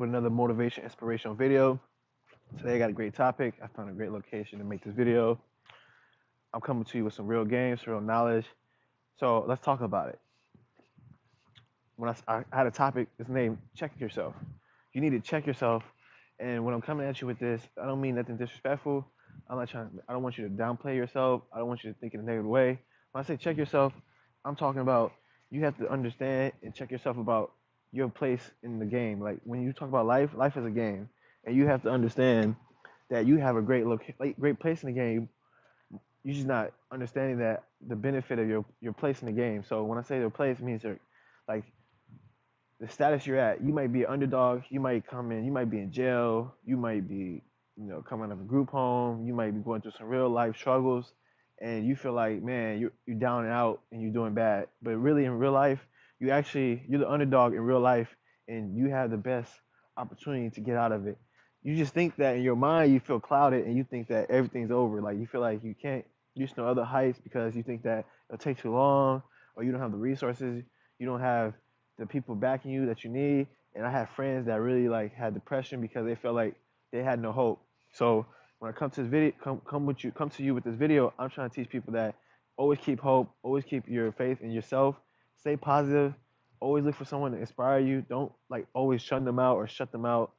with another motivation, inspirational video. Today I got a great topic. I found a great location to make this video. I'm coming to you with some real games, real knowledge. So let's talk about it. I had a topic, it's named Check Yourself. You need to check yourself. And when I'm coming at you with this, I don't mean nothing disrespectful. I don't want you to downplay yourself. I don't want you to think in a negative way. When I say check yourself, I'm talking about you have to understand and check yourself about your place in the game. Like when you talk about life, life is a game. And you have to understand that you have a great place in the game. You're just not understanding that the benefit of your place in the game. So when I say your place, it means you're like the status you're at. You might be an underdog. You might come in. You might be in jail. You might be, coming out of a group home. You might be going through some real life struggles, and you feel like, man, you're down and out and you're doing bad. But really, in real life, you're the underdog in real life, and you have the best opportunity to get out of it. You just think that in your mind you feel clouded, and you think that everything's over. Like you feel like you can't reach no other heights because you think that it'll take too long, or you don't have the resources. You don't have the people backing you that you need. And I had friends that really like had depression because they felt like they had no hope. So when I come to this video, come to you with this video, I'm trying to teach people that always keep hope, always keep your faith in yourself, stay positive, always look for someone to inspire you. Don't like always shun them out or shut them out.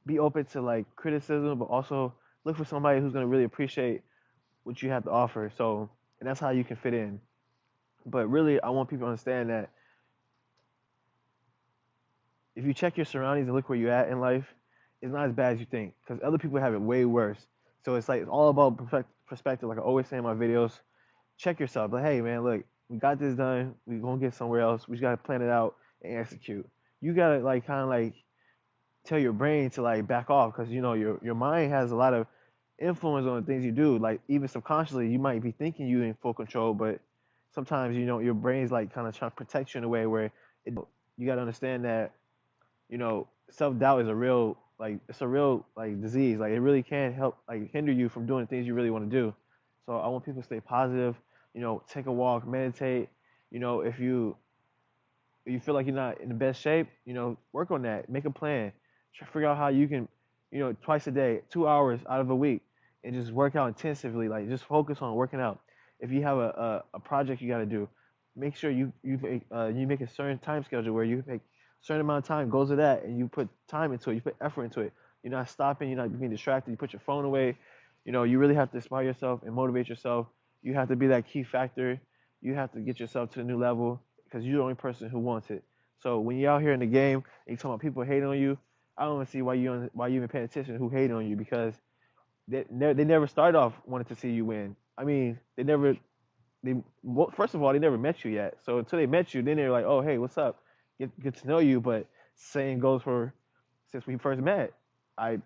Be open to like criticism, but also look for somebody who's gonna really appreciate what you have to offer. So and that's how you can fit in. But really, I want people to understand that if you check your surroundings and look where you're at in life, it's not as bad as you think because other people have it way worse. So it's like it's all about perspective. Like I always say in my videos, check yourself. But hey, man, look, we got this done. We gonna get somewhere else. We just gotta plan it out and execute. You gotta like kind of like tell your brain to like back off because your mind has a lot of influence on the things you do. Like even subconsciously, you might be thinking you in full control, but sometimes your brain's like kind of trying to protect you in a way where you gotta understand that self doubt is a real like it's a real like disease. Like it really can help like hinder you from doing things you really want to do. So I want people to stay positive. Take a walk, meditate. If you feel like you're not in the best shape, work on that. Make a plan. Try to figure out how you can, twice a day, 2 hours out of a week, and just work out intensively. Like just focus on working out. If you have a project you got to do, make sure you make a certain time schedule where you make a certain amount of time goes to that, and you put time into it. You put effort into it. You're not stopping. You're not being distracted. You put your phone away. You really have to inspire yourself and motivate yourself. You have to be that key factor. You have to get yourself to a new level because you're the only person who wants it. So when you're out here in the game and you're talking about people hating on you, I don't even see why you even paying attention to who hating on you because they never started off wanting to see you win. I mean, first of all they never met you yet. So until they met you, then they're like, oh hey, what's up? Get to know you. But same goes for since we first met. I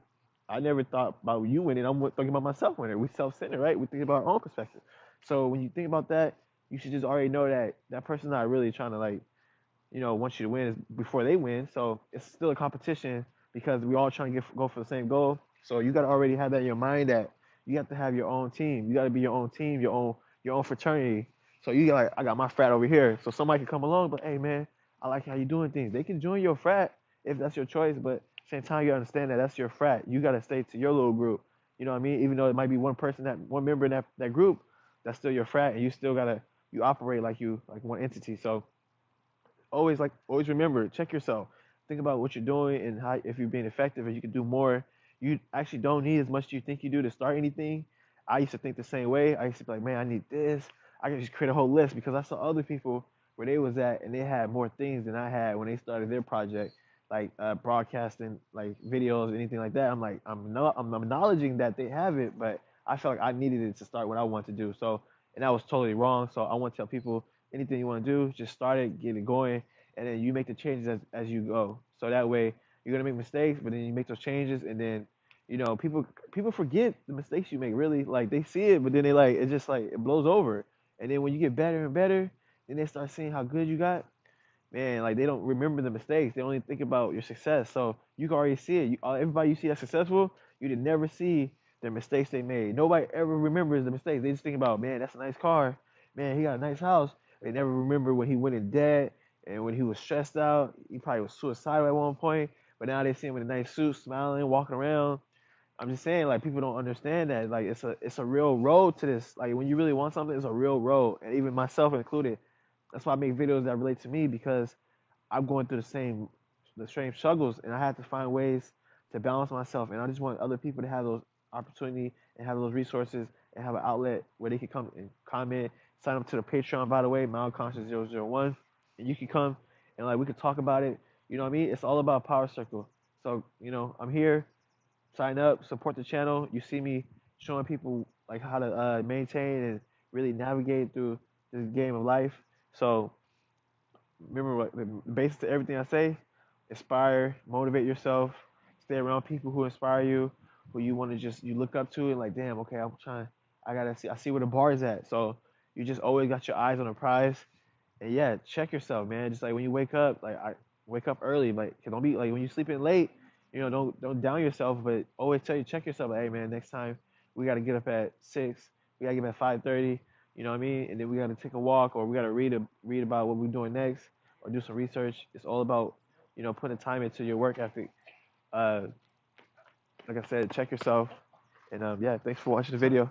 I never thought about you winning. I'm thinking about myself winning. We self-centered, right? We think about our own perspective. So when you think about that, you should just already know that that person's not really trying to like want you to win before they win. So it's still a competition because we all trying to go for the same goal. So you got to already have that in your mind that you have to have your own team. You got to be your own team, your own fraternity. So you got like I got my frat over here. So somebody can come along, but hey man, I like how you doing things. They can join your frat if that's your choice, but same time you understand that that's your frat. You got to stay to your little group. You know what I mean? Even though it might be one member in that group, that's still your frat, and you still gotta you operate like one entity. So always remember, check yourself. Think about what you're doing and how if you're being effective and you can do more. You actually don't need as much as you think you do to start anything. I used to think the same way. I used to be like, man, I need this. I can just create a whole list because I saw other people where they was at and they had more things than I had when they started their project, like broadcasting, like videos, anything like that. I'm like, I'm acknowledging that they have it, but I felt like I needed it to start what I want to do. So, and that was totally wrong. So I want to tell people anything you want to do, just start it, get it going, and then you make the changes as you go. So that way you're gonna make mistakes, but then you make those changes, and then people forget the mistakes you make. Really, like they see it, but then they like it just like it blows over. And then when you get better and better, then they start seeing how good you got. Man, like they don't remember the mistakes. They only think about your success. So you can already see it. Everybody you see that's successful, you did never see the mistakes they made. Nobody ever remembers the mistakes. They just think about, man, that's a nice car. Man, he got a nice house. They never remember when he went in debt and when he was stressed out. He probably was suicidal at one point. but now they see him in a nice suit, smiling, walking around. I'm just saying, like, people don't understand that, like, it's a real road to this. Like, when you really want something, it's a real road, and even myself included. That's why I make videos that relate to me, because I'm going through the same struggles, and I have to find ways to balance myself. And I just want other people to have those opportunity and have those resources and have an outlet where they can come and comment, sign up to the Patreon, by the way, MildConscious001, and you can come and, like, we could talk about it. You know what I mean? It's all about Power Circle. So, I'm here. Sign up, support the channel. You see me showing people, like, how to maintain and really navigate through this game of life. So remember, what the basis to everything I say: inspire, motivate yourself, stay around people who inspire you, who you want to just you look up to, and, like, damn, okay, I'm trying. I see where the bar is at. So you just always got your eyes on the prize. And yeah, check yourself, man. Just like when you wake up, like, I wake up early, like, don't be like when you sleep in late. Don't down yourself, but always check yourself. Like, hey, man, next time we got to get up at 6. We got to get up at 5:30. You know what I mean? And then we got to take a walk, or we got to read about what we're doing next, or do some research. It's all about putting time into your work ethic. Uh, like I said, check yourself. And yeah, thanks for watching the video.